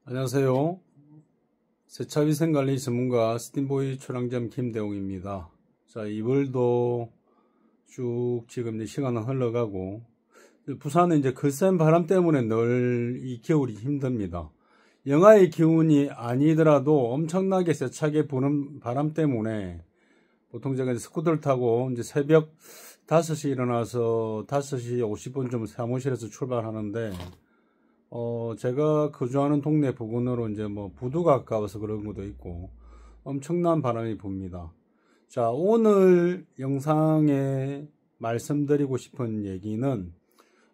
안녕하세요. 세차위생관리 전문가 스팀보이 초량점 김대웅입니다. 자, 이월도 쭉 지금 이제 시간은 흘러가고, 부산은 이제 거센 바람 때문에 늘 이 겨울이 힘듭니다. 영하의 기온이 아니더라도 엄청나게 세차게 부는 바람 때문에 보통 제가 이제 스쿠터를 타고 이제 새벽 5시 일어나서 5시 50분쯤 사무실에서 출발하는데, 제가 거주하는 동네 부근으로 이제 뭐 부두가 가까워서 그런 것도 있고 엄청난 바람이 붑니다. 자, 오늘 영상에 말씀드리고 싶은 얘기는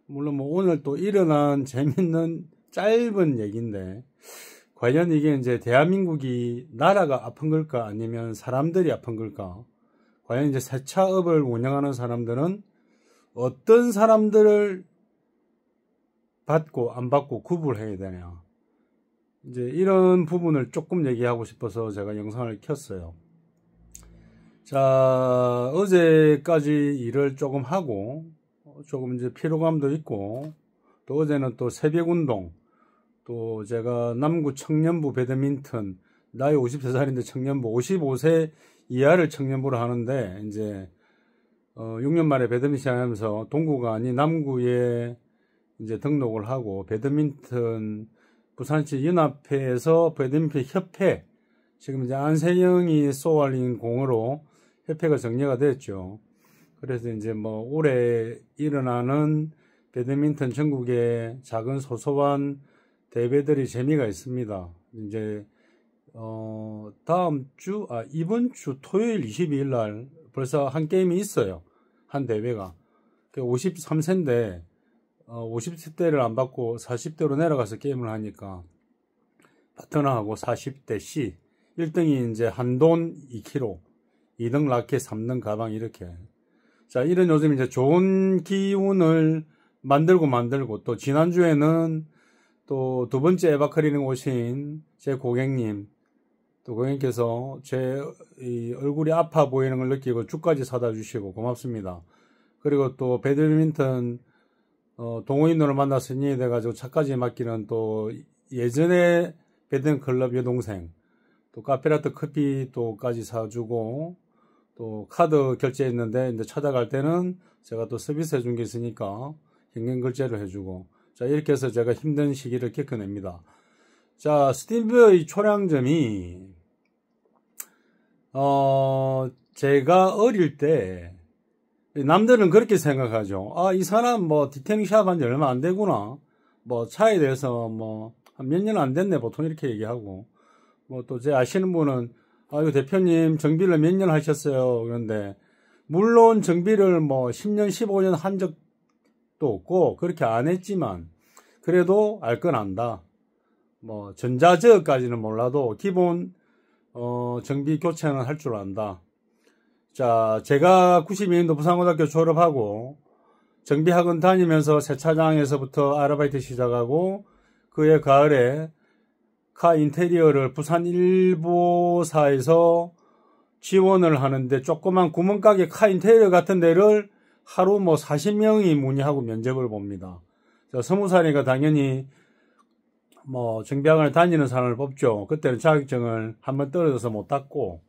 물론 뭐 오늘 또 일어난 재밌는 짧은 얘기인데, 과연 이게 이제 대한민국이 나라가 아픈 걸까 아니면 사람들이 아픈 걸까? 과연 이제 세차업을 운영하는 사람들은 어떤 사람들을 받고 안 받고 구분해야 되냐, 이제 이런 부분을 조금 얘기하고 싶어서 제가 영상을 켰어요. 자, 어제까지 일을 조금 하고 조금 이제 피로감도 있고, 또 어제는 또 새벽 운동, 또 제가 남구 청년부 배드민턴, 나이 53살인데 청년부 55세 이하를 청년부로 하는데, 이제 6년 만에 배드민턴 하면서 동구가 아닌 남구에 이제 등록을 하고, 배드민턴 부산시 연합회에서 배드민턴 협회, 지금 이제 안세영이 쏘아올린 공으로 협회가 정리가 됐죠. 그래서 이제 뭐 올해 일어나는 배드민턴 전국의 작은 소소한 대회들이 재미가 있습니다. 이제 이번 주 토요일 22일 날 벌써 한 게임이 있어요. 한 대회가 53세인데 50대를 안 받고 40대로 내려가서 게임을 하니까 파트너하고 40대 C, 1등이 이제 한돈 2kg, 2등 라켓, 3등 가방, 이렇게. 자, 이런 요즘 이제 좋은 기운을 만들고, 또 지난주에는 또 두 번째 에바클리닝 오신 제 고객님, 또 고객님께서 제 얼굴이 아파 보이는 걸 느끼고 죽까지 사다 주시고 고맙습니다. 그리고 또 배드민턴 동호인으로 만나서 인연이 돼가지고 차까지 맡기는 또 예전에 배드민턴 클럽 여동생, 또 카페라떼 커피 또까지 사주고, 또 카드 결제했는데 이제 찾아갈 때는 제가 또 서비스 해준 게 있으니까 현금 결제를 해주고, 자, 이렇게 해서 제가 힘든 시기를 겪어냅니다. 자, 스팀보이 초량점이 제가 어릴 때, 남들은 그렇게 생각하죠. 아, 이 사람 뭐 디테일링 샵 한 지 얼마 안 되구나, 뭐 차에 대해서 뭐 한 몇 년 안 됐네, 보통 이렇게 얘기하고, 뭐 또 제 아시는 분은 아유 대표님 정비를 몇 년 하셨어요. 그런데 물론 정비를 뭐 10년 15년 한 적도 없고 그렇게 안 했지만 그래도 알 건 안다. 뭐 전자제어까지는 몰라도 기본 정비 교체는 할 줄 안다. 자, 제가 92년도 부산고등학교 졸업하고 정비학원 다니면서 세차장에서부터 아르바이트 시작하고, 그해 가을에 카 인테리어를 부산 일보사에서 지원을 하는데, 조그만 구멍가게 카 인테리어 같은 데를 하루 뭐 40명이 문의하고 면접을 봅니다. 20살이니까 당연히 뭐 정비학원을 다니는 사람을 뽑죠. 그때는 자격증을 한번 떨어져서 못 땄고,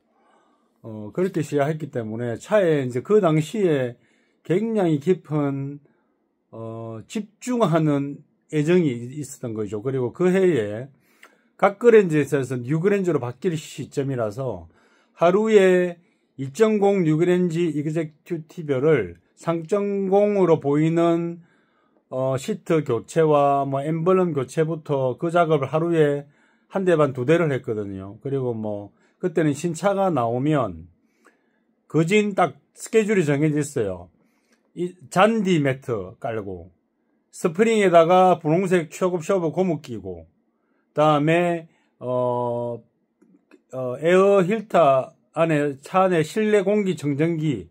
그렇게 시작했기 때문에 차에 이제 그 당시에 굉장히 깊은 집중하는 애정이 있었던 거죠. 그리고 그 해에 각그랜저에서 뉴그랜저로 바뀔 시점이라서 하루에 2.0 뉴그랜저 이그제큐티브를 3.0으로 보이는 시트 교체와 뭐 엠블럼 교체부터 그 작업을 하루에 한 대 반 두 대를 했거든요. 그리고 뭐 그때는 신차가 나오면 거진 딱 스케줄이 정해져 있어요. 이 잔디 매트 깔고, 스프링에다가 분홍색 쇼급 쇼브 고무 끼고, 다음에 에어 힐터 안에, 차 안에 실내 공기 청정기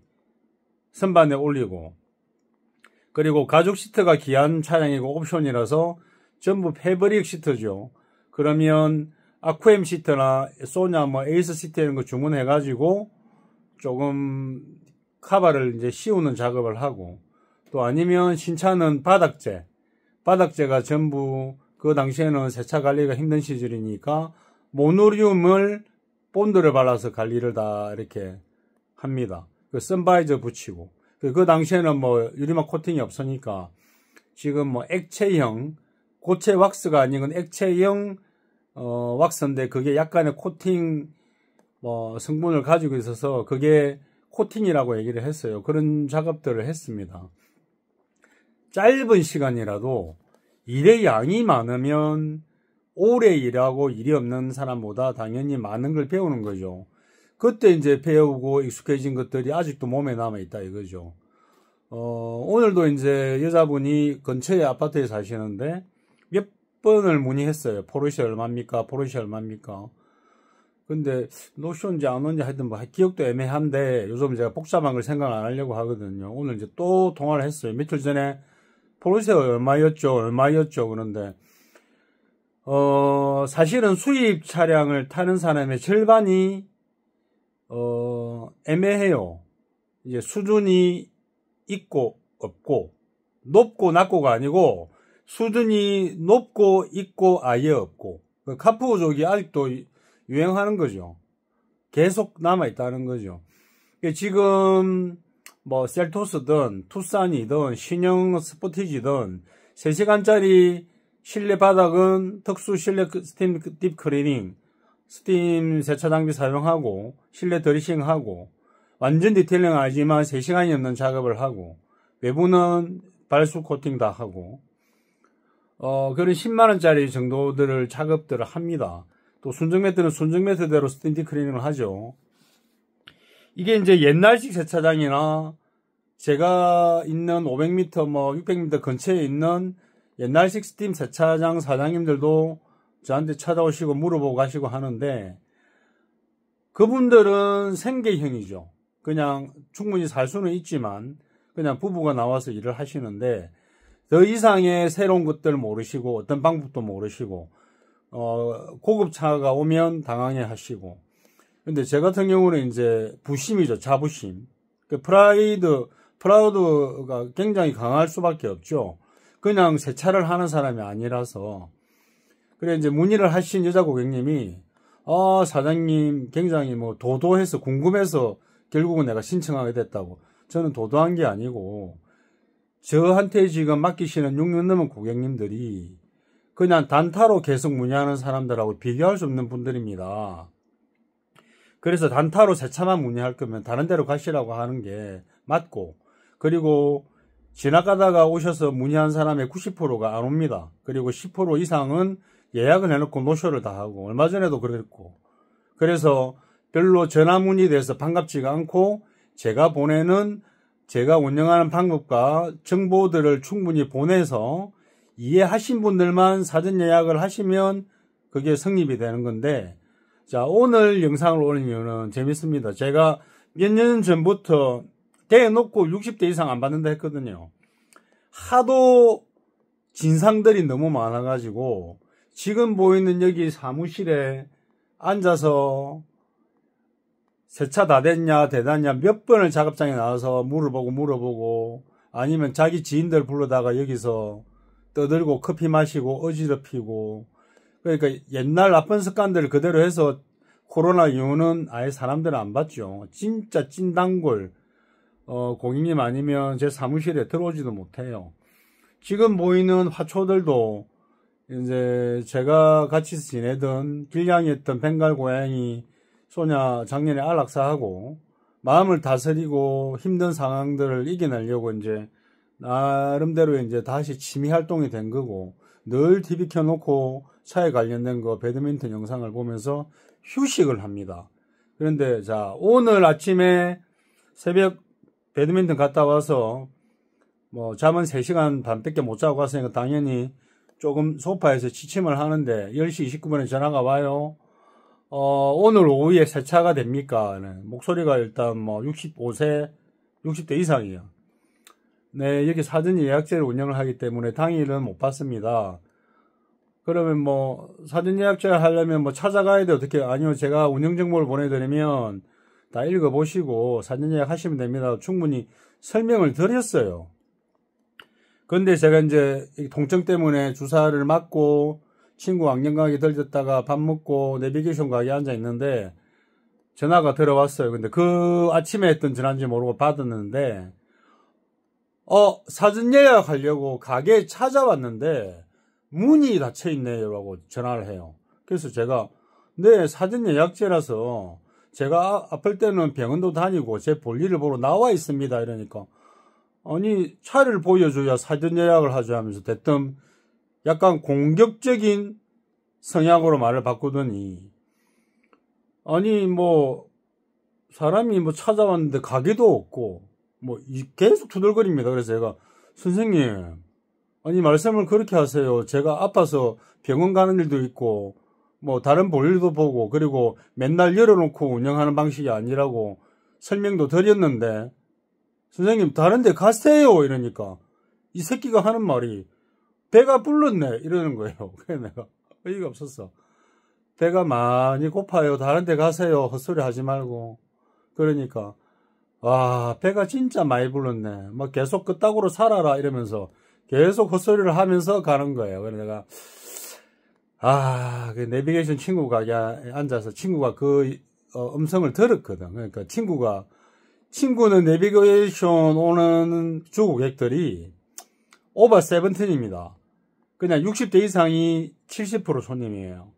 선반에 올리고, 그리고 가죽 시트가 기한 차량이고 옵션이라서 전부 패브릭 시트죠. 그러면 아쿠엠 시트나 소냐 뭐 에이스 시트 이런 거 주문해가지고 조금 카바를 이제 씌우는 작업을 하고, 또 아니면 신차는 바닥재가 전부 그 당시에는 세차 관리가 힘든 시절이니까 모노리움을 본드를 발라서 관리를 다 이렇게 합니다. 그 선바이저 붙이고 그 당시에는 뭐 유리막 코팅이 없으니까 지금 뭐 액체형 고체 왁스가 아닌 액체형 왁스인데 그게 약간의 코팅 성분을 가지고 있어서 그게 코팅이라고 얘기를 했어요. 그런 작업들을 했습니다. 짧은 시간이라도 일의 양이 많으면 오래 일하고 일이 없는 사람보다 당연히 많은 걸 배우는 거죠. 그때 이제 배우고 익숙해진 것들이 아직도 몸에 남아있다 이거죠. 오늘도 이제 여자분이 근처에 아파트에 사시는데 몇 번을 문의했어요. 포르쉐 얼마입니까? 포르쉐 얼마입니까? 근데 노션인지 안 온지 하여튼 뭐 기억도 애매한데 요즘 제가 복잡한 걸 생각 안 하려고 하거든요. 오늘 이제 또 통화를 했어요. 며칠 전에 포르쉐 얼마였죠? 그런데 사실은 수입 차량을 타는 사람의 절반이 애매해요. 이제 수준이 있고 없고 높고 낮고가 아니고 수준이 높고 있고 아예 없고 카푸족이 아직도 유행하는 거죠. 계속 남아있다는 거죠. 지금 뭐 셀토스든 투싼이든 신형 스포티지든 3시간짜리 실내 바닥은 특수 실내 스팀 딥 클리닝, 스팀 세차 장비 사용하고 실내 드레싱하고 완전 디테일링 하지만 3시간이 넘는 작업을 하고 외부는 발수 코팅 다 하고 그런 10만원짜리 정도들을 작업들을 합니다. 또 순정 매트는 순정 매트대로 스팀 딥 클리닝을 하죠. 이게 이제 옛날식 세차장이나 제가 있는 500m, 600m 근처에 있는 옛날식 스팀 세차장 사장님들도 저한테 찾아오시고 물어보고 가시고 하는데 그분들은 생계형이죠. 그냥 충분히 살 수는 있지만 그냥 부부가 나와서 일을 하시는데 더 이상의 새로운 것들 모르시고 어떤 방법도 모르시고 고급 차가 오면 당황해 하시고 근데 제 같은 경우는 이제 부심이죠. 자부심. 프라우드가 굉장히 강할 수밖에 없죠. 그냥 세차를 하는 사람이 아니라서. 그래, 이제 문의를 하신 여자 고객님이, 사장님 굉장히 도도해서 궁금해서 결국은 내가 신청하게 됐다고. 저는 도도한 게 아니고, 저한테 지금 맡기시는 6년 넘은 고객님들이 그냥 단타로 계속 문의하는 사람들하고 비교할 수 없는 분들입니다. 그래서 단타로 세차만 문의할 거면 다른 데로 가시라고 하는 게 맞고, 그리고 지나가다가 오셔서 문의한 사람의 90%가 안 옵니다. 그리고 10% 이상은 예약을 해놓고 노쇼를 다 하고 얼마 전에도 그랬고 그래서 별로 전화 문의돼서 반갑지가 않고 제가 운영하는 방법과 정보들을 충분히 보내서 이해하신 분들만 사전 예약을 하시면 그게 성립이 되는 건데 자 오늘 영상을 올린 이유는 재밌습니다. 제가 몇 년 전부터 대놓고 60대 이상 안 받는다 했거든요. 하도 진상들이 너무 많아가지고 지금 보이는 여기 사무실에 앉아서 세차 다 됐냐 대단냐 몇 번을 작업장에 나와서 물어보고 아니면 자기 지인들 불러다가 여기서 떠들고 커피 마시고 어지럽히고 그러니까 옛날 나쁜 습관들을 그대로 해서 코로나 이후는 아예 사람들은 안 받죠. 진짜 찐단골 고객님 아니면 제 사무실에 들어오지도 못해요. 지금 보이는 화초들도 이제 제가 같이 지내던 길냥이었던 벵갈 고양이 소냐 작년에 안락사하고 마음을 다스리고 힘든 상황들을 이겨내려고 이제 나름대로 이제 다시 취미 활동이 된 거고 늘 TV 켜놓고 차에 관련된 거 배드민턴 영상을 보면서 휴식을 합니다. 그런데 자 오늘 아침에 새벽 배드민턴 갔다 와서 잠은 3시간 반밖에 못 자고 갔으니까 당연히 조금 소파에서 취침을 하는데 10시 29분에 전화가 와요. 오늘 오후에 세차가 됩니까? 네, 목소리가 일단 60대 이상이에요. 네, 여기 사전 예약제를 운영을 하기 때문에 당일은 못 받습니다. 그러면 사전 예약제를 하려면 찾아가야 돼. 어떻게? 아니요, 제가 운영 정보를 보내드리면 다 읽어보시고 사전 예약하시면 됩니다. 충분히 설명을 드렸어요. 근데 제가 이제 통증 때문에 주사를 맞고 친구 안경가게 들렸다가 밥 먹고 내비게이션 가게 앉아 있는데 전화가 들어왔어요. 근데 그 아침에 했던 전화인지 모르고 받았는데 사전 예약하려고 가게에 찾아왔는데 문이 닫혀 있네요 라고 전화를 해요. 그래서 제가 네, 사전 예약제라서 제가 아플 때는 병원도 다니고 제 볼일을 보러 나와 있습니다 이러니까 아니 차를 보여줘야 사전 예약을 하죠 하면서 대뜸 약간 공격적인 성향으로 말을 바꾸더니 아니 뭐 사람이 뭐 찾아왔는데 가게도 없고 뭐 계속 투덜거립니다. 그래서 제가 선생님 아니 말씀을 그렇게 하세요. 제가 아파서 병원 가는 일도 있고 뭐 다른 볼일도 보고 그리고 맨날 열어놓고 운영하는 방식이 아니라고 설명도 드렸는데 선생님 다른 데 가세요 이러니까 이 새끼가 하는 말이 배가 불렀네 이러는 거예요. 그래서 내가 어이가 없었어. 배가 많이 고파요. 다른 데 가세요. 헛소리 하지 말고. 그러니까 와 배가 진짜 많이 불렀네. 막 계속 그따구로 살아라 이러면서 계속 헛소리를 하면서 가는 거예요. 그래서 내가 그 내비게이션 친구가 앉아서 친구가 그 음성을 들었거든. 그러니까 친구는 내비게이션 오는 주고객들이 오버 세븐틴입니다. 그냥 60대 이상이 70% 손님이에요.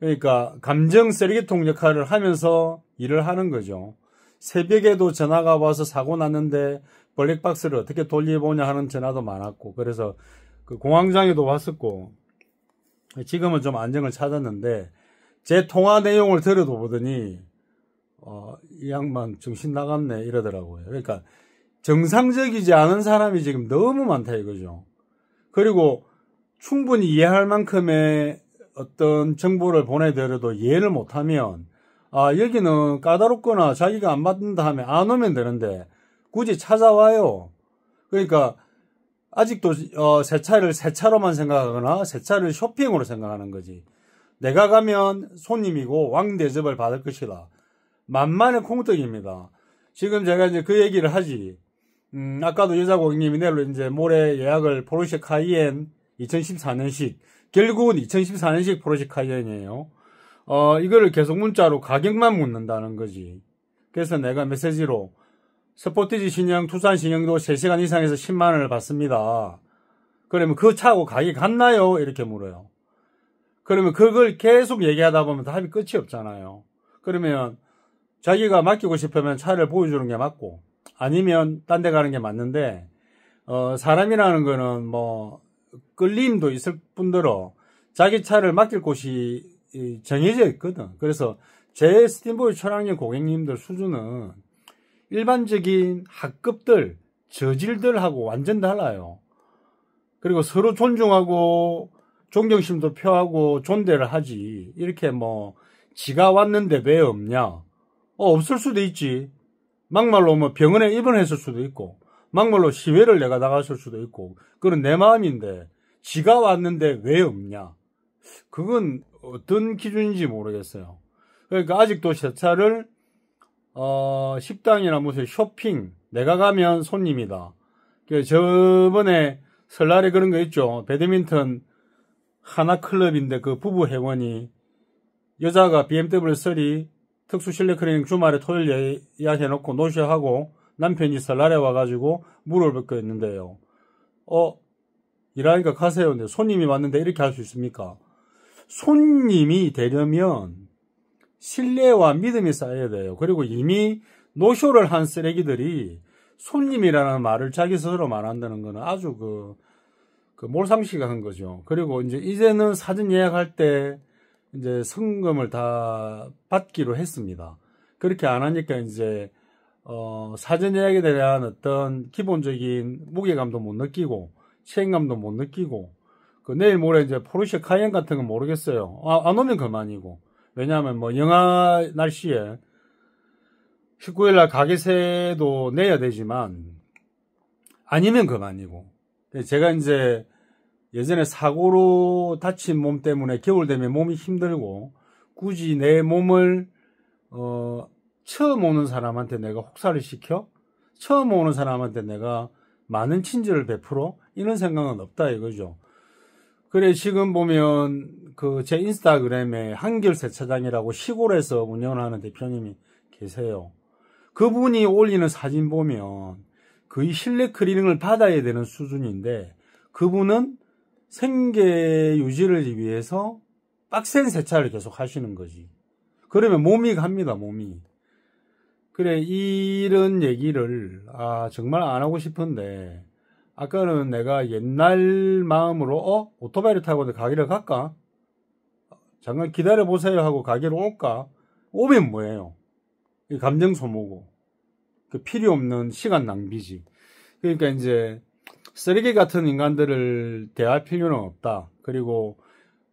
그러니까 감정 쓰레기통 역할을 하면서 일을 하는 거죠. 새벽에도 전화가 와서 사고 났는데 블랙박스를 어떻게 돌려보냐 하는 전화도 많았고 그래서 그 공황장애도 왔었고 지금은 좀 안정을 찾았는데 제 통화 내용을 들어도 보더니 이 양반 정신 나갔네 이러더라고요. 그러니까 정상적이지 않은 사람이 지금 너무 많다 이거죠. 그리고 충분히 이해할 만큼의 어떤 정보를 보내드려도 이해를 못하면 여기는 까다롭거나 자기가 안 받는다 하면 안 오면 되는데 굳이 찾아와요. 그러니까 아직도 새 차를 새 차로만 생각하거나 새 차를 쇼핑으로 생각하는 거지. 내가 가면 손님이고 왕대접을 받을 것이다. 만만의 콩떡입니다. 지금 제가 이제 그 얘기를 하지. 아까도 여자 고객님이 내일 이제 모레 예약을 포르쉐 카이엔 2014년식 결국은 2014년식 포르쉐 카이엔이에요. 이거를 계속 문자로 가격만 묻는다는 거지. 그래서 내가 메시지로 스포티지 신형, 투싼 신형도 3시간 이상에서 10만 원을 받습니다. 그러면 그 차하고 가격이 같나요? 이렇게 물어요. 그러면 그걸 계속 얘기하다 보면 답이 끝이 없잖아요. 그러면 자기가 맡기고 싶으면 차를 보여주는 게 맞고 아니면 딴 데 가는 게 맞는데 사람이라는 거는 뭐 끌림도 있을 뿐더러 자기 차를 맡길 곳이 정해져 있거든. 그래서 제 스팀보이 차량용 고객님들 수준은 일반적인 학급들, 저질들하고 완전 달라요. 그리고 서로 존중하고 존경심도 표하고 존대를 하지. 이렇게 뭐 지가 왔는데 왜 없냐? 없을 수도 있지. 막말로 뭐 병원에 입원했을 수도 있고 막말로 시외를 내가 나갔을 수도 있고 그건 내 마음인데 지가 왔는데 왜 없냐? 그건 어떤 기준인지 모르겠어요. 그러니까 아직도 새 차를 식당이나 무슨 쇼핑 내가 가면 손님이다. 저번에 설날에 그런 거 있죠. 배드민턴 하나클럽인데 그 부부 회원이 여자가 BMW 3 특수 실내 클리닝 주말에 토요일 예약해놓고 노쇼하고 남편이 설날에 와가지고 물어볼 거 있는데요. 일하니까 가세요. 근데 손님이 왔는데 이렇게 할 수 있습니까? 손님이 되려면 신뢰와 믿음이 쌓여야 돼요. 그리고 이미 노쇼를 한 쓰레기들이 손님이라는 말을 자기 스스로 말한다는 거는 아주 그 몰상식한 거죠. 그리고 이제는 사전 예약할 때 이제 성금을 다 받기로 했습니다. 그렇게 안 하니까 이제 사전 예약에 대한 어떤 기본적인 무게감도 못 느끼고 책임감도 못 느끼고 내일 모레 이제 포르쉐 카이엔 같은 건 모르겠어요. 안 오면 그만이고. 왜냐하면 뭐 영하 날씨에 19일날 가게세도 내야 되지만 아니면 그만이고. 제가 이제 예전에 사고로 다친 몸 때문에 겨울 되면 몸이 힘들고 굳이 내 몸을 처음 오는 사람한테 내가 혹사를 시켜 처음 오는 사람한테 내가 많은 친절을 베풀어? 이런 생각은 없다 이거죠. 그래, 지금 보면 그 제 인스타그램에 한결세차장이라고 시골에서 운영하는 대표님이 계세요. 그분이 올리는 사진 보면 거의 실내 클리닝을 받아야 되는 수준인데, 그분은 생계 유지를 위해서 빡센 세차를 계속 하시는 거지. 그러면 몸이 갑니다, 몸이. 그래, 이런 얘기를 정말 안 하고 싶은데, 아까는 내가 옛날 마음으로 오토바이를 타고 가게를 갈까? 잠깐 기다려보세요 하고 가게로 올까? 오면 뭐예요? 감정 소모고, 그 필요 없는 시간 낭비지. 그러니까 이제 쓰레기 같은 인간들을 대할 필요는 없다. 그리고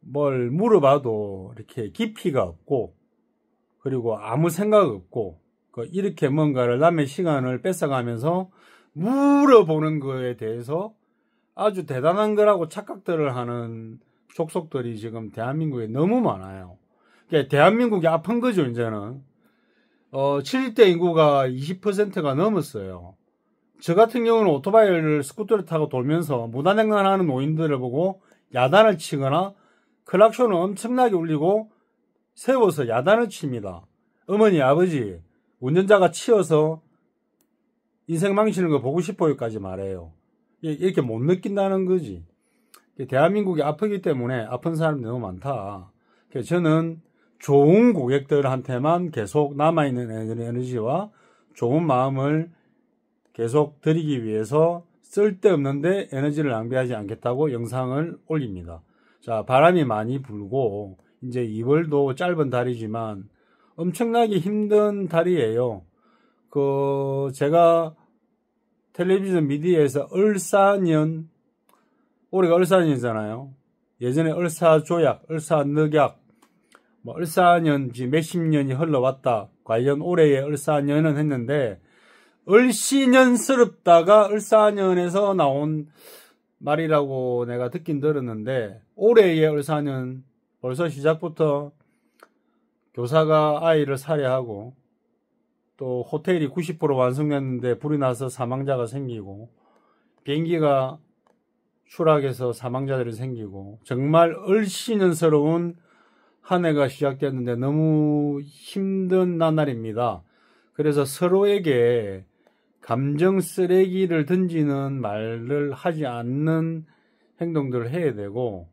뭘 물어봐도 이렇게 깊이가 없고, 그리고 아무 생각 없고, 이렇게 뭔가를 남의 시간을 뺏어가면서 물어보는 거에 대해서 아주 대단한 거라고 착각들을 하는 족속들이 지금 대한민국에 너무 많아요. 그러니까 대한민국이 아픈 거죠, 이제는. 70대 인구가 20%가 넘었어요. 저 같은 경우는 오토바이를 스쿠터를 타고 돌면서 무단횡단하는 노인들을 보고 야단을 치거나 클락션을 엄청나게 울리고 세워서 야단을 칩니다. 어머니, 아버지, 운전자가 치여서 인생 망치는 거 보고 싶어요까지 말해요. 이렇게 못 느낀다는 거지. 대한민국이 아프기 때문에 아픈 사람이 너무 많다. 저는 좋은 고객들한테만 계속 남아있는 에너지와 좋은 마음을 계속 드리기 위해서 쓸데없는데 에너지를 낭비하지 않겠다고 영상을 올립니다. 자, 바람이 많이 불고 이제 2월도 짧은 달이지만 엄청나게 힘든 달이에요. 제가 텔레비전 미디어에서 을사년, 올해가 을사년이잖아요. 예전에 을사조약, 을사늑약, 을사년, 몇십 년이 흘러왔다. 과연 올해의 을사년은 했는데, 을씨년스럽다가 을사년에서 나온 말이라고 내가 듣긴 들었는데, 올해의 을사년, 벌써 시작부터 교사가 아이를 살해하고, 또 호텔이 90% 완성됐는데 불이 나서 사망자가 생기고, 비행기가 추락해서 사망자들이 생기고, 정말 을씨년스러운 한 해가 시작됐는데 너무 힘든 나날입니다. 그래서 서로에게 감정 쓰레기를 던지는 말을 하지 않는 행동들을 해야 되고,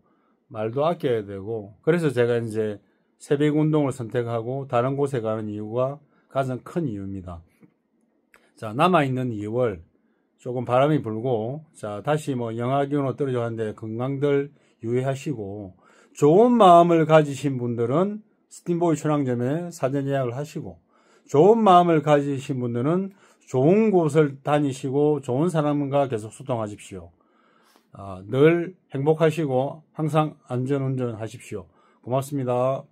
말도 아껴야 되고, 그래서 제가 이제 새벽 운동을 선택하고 다른 곳에 가는 이유가 가장 큰 이유입니다. 자, 남아있는 2월 조금 바람이 불고, 자, 다시 영하 기온으로 떨어져 가는데 건강들 유의하시고, 좋은 마음을 가지신 분들은 스팀보이 춘향점에 사전 예약을 하시고, 좋은 마음을 가지신 분들은 좋은 곳을 다니시고 좋은 사람과 계속 소통하십시오. 늘 행복하시고 항상 안전운전 하십시오. 고맙습니다.